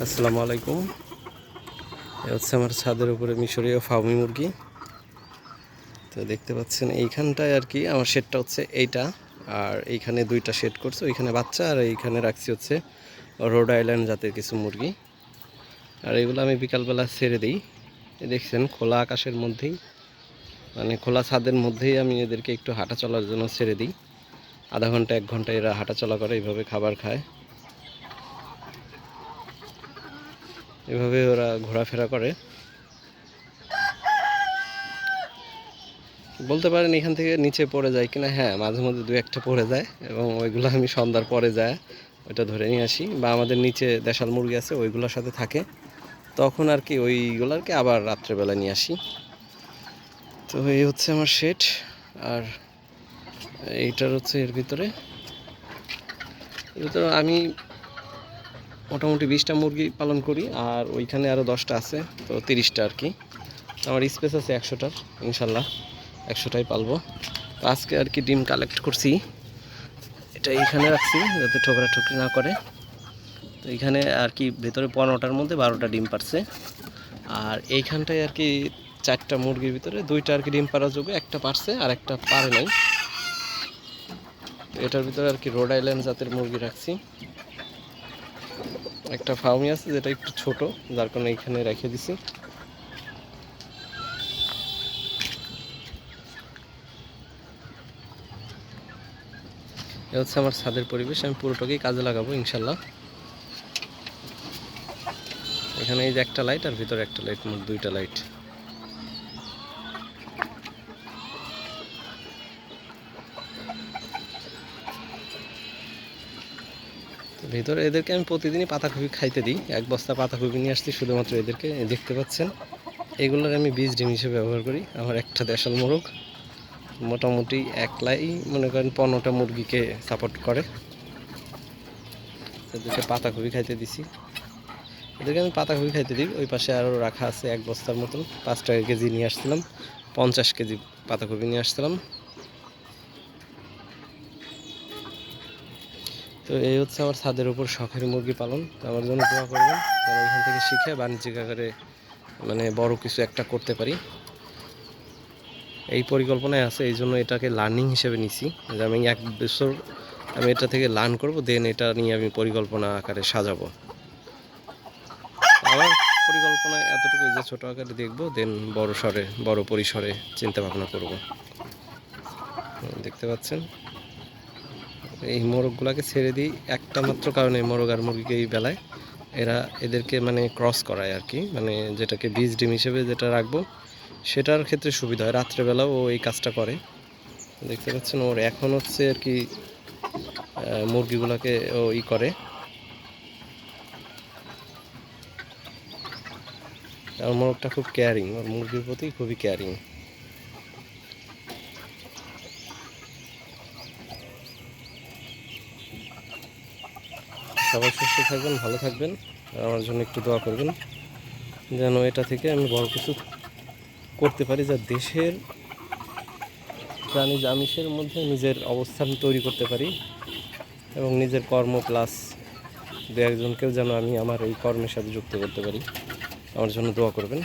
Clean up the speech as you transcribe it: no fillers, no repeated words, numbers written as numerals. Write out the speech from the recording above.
আসসালামু আলাইকুম। এ হচ্ছে আমার ছাদের উপরে মিশরীয় ফার্মি মুরগি। তো দেখতে পাচ্ছেন এইখানটায় আর কি আমার শেডটা হচ্ছে এইটা, আর এইখানে দুইটা শেড করছে, ওইখানে বাচ্চা, আর এইখানে রাখছি হচ্ছে রোড আইল্যান্ড জাতের কিছু মুরগি। আর এগুলো আমি বিকালবেলা ছেড়ে দিই। দেখছেন খোলা আকাশের মধ্যেই, মানে খোলা ছাদের মধ্যেই আমি এদেরকে একটু হাঁটা চলার জন্য ছেড়ে দিই। আধা ঘন্টা 1 ঘন্টা এরা হাঁটা চলা করে, এইভাবে খাবার খায়, এভাবে ওরা ঘোরাফেরা করে। বলতে পারেন এখান থেকে নিচে পড়ে যায় কিনা, হ্যাঁ মাঝে মধ্যে 2-1টা পড়ে যায়, এবং ওইগুলো আমি সন্ধ্যার পরে যায় ওইটা ধরে নিয়ে আসি, বা আমাদের নিচে দেশাল মুরগি আছে ওইগুলোর সাথে থাকে, তখন আর কি ওইগুলোকে আবার রাত্রেবেলা নিয়ে আসি। তো এই হচ্ছে আমার শেড, আর এইটার হচ্ছে এর ভিতরে আমি মোটামুটি 20টা মুরগি পালন করি, আর ওইখানে আরও 10টা আছে, তো 30টা আর কি। আমার স্পেস আছে 100টার, ইনশাল্লাহ 100টাই পালবো। তো আজকে আর কি ডিম কালেক্ট করছি, এটা এইখানে রাখছি যাতে ঠোকরাঠুকরি না করে। তো এইখানে আর কি ভেতরে 15টার মধ্যে 12টা ডিম পারছে, আর এইখানটায় আর কি 4টা মুরগির ভিতরে 2টা আর কি ডিম পাড়ার যোগ্য, একটা পারছে আর একটা পারে নাই। এটার ভিতরে আর কি রোড আইল্যান্ড জাতের মুরগি রাখছি। একটা ফার্মি আছে যেটা একটু ছোট, যার কারণে এইখানে রেখে দিছি। এ হচ্ছে আমার ছাদের পরিবেশ, আমি পুরোটাকেই কাজে লাগাবো ইনশাল্লাহ। এখানে এই যে একটা লাইট, আর ভিতরে একটা লাইট, মোট 2টা লাইট। ভিতরে এদেরকে আমি প্রতিদিনই পাতাকপি খাইতে দিই, 1 বস্তা পাতাকপি নিয়ে আসছি শুধুমাত্র এদেরকে। দেখতে পাচ্ছেন এগুলোর আমি বীজ ডিম হিসেবে ব্যবহার করি। আমার একটা দেশাল মোরগ মোটামুটি একলাই মনে করেন 15টা মুরগিকে সাপোর্ট করে। এদেরকে পাতাকপি খাইতে দিছি, এদেরকে আমি পাতাকপি খাইতে দিই। ওই পাশে আরও রাখা আছে 1 বস্তার মতন, 5 টাকা কেজি নিয়ে আসছিলাম, 50 কেজি পাতাকপি নিয়ে আসছিলাম। তো এই হচ্ছে আমার ছাদের উপর শখের মুরগি পালন। তো আমার জন্য দোয়া করবেন, যারা এখান থেকে শিখে বাণিজ্যিক আকারে মানে বড় কিছু একটা করতে পারি, এই পরিকল্পনায় আছে। এই জন্য এটাকে লার্নিং হিসেবে নিছি, যে আমি 1 বছর আমি এটা থেকে লার্ন করব, দেন এটা নিয়ে আমি পরিকল্পনা আকারে সাজাবো। আমার পরিকল্পনা এতটুকু যে ছোট আকারে দেখবো, দেন বড় পরিসরে চিন্তা ভাবনা করব। দেখতে পাচ্ছেন এই মোরগগুলোকে ছেড়ে দিই একটা মাত্র কারণে, মোরগ আর মুরগিকে এই বেলায় এদেরকে মানে ক্রস করায় আর কি, মানে যেটাকে বীজ ডিম হিসেবে যেটা রাখবো সেটার ক্ষেত্রে সুবিধা হয়। রাত্রেবেলাও ও এই কাজটা করে। দেখতে পাচ্ছেন ওর এখন হচ্ছে আর কি মুরগিগুলোকে ও করে। আর মোরগটা খুব কেয়ারিং, ওর মুরগির প্রতি খুবই কেয়ারিং। সবাই সুস্থ থাকবেন, ভালো থাকবেন, আর আমার জন্য একটু দোয়া করবেন যেন এটা থেকে আমি বড় কিছু করতে পারি, যা দেশের প্রাণীজ আমিষের মধ্যে নিজের অবস্থান তৈরি করতে পারি, এবং নিজের কর্ম প্লাস 2-1জনকেও যেন আমি আমার এই কর্মের সাথে যুক্ত করতে পারি। আমার জন্য দোয়া করবেন।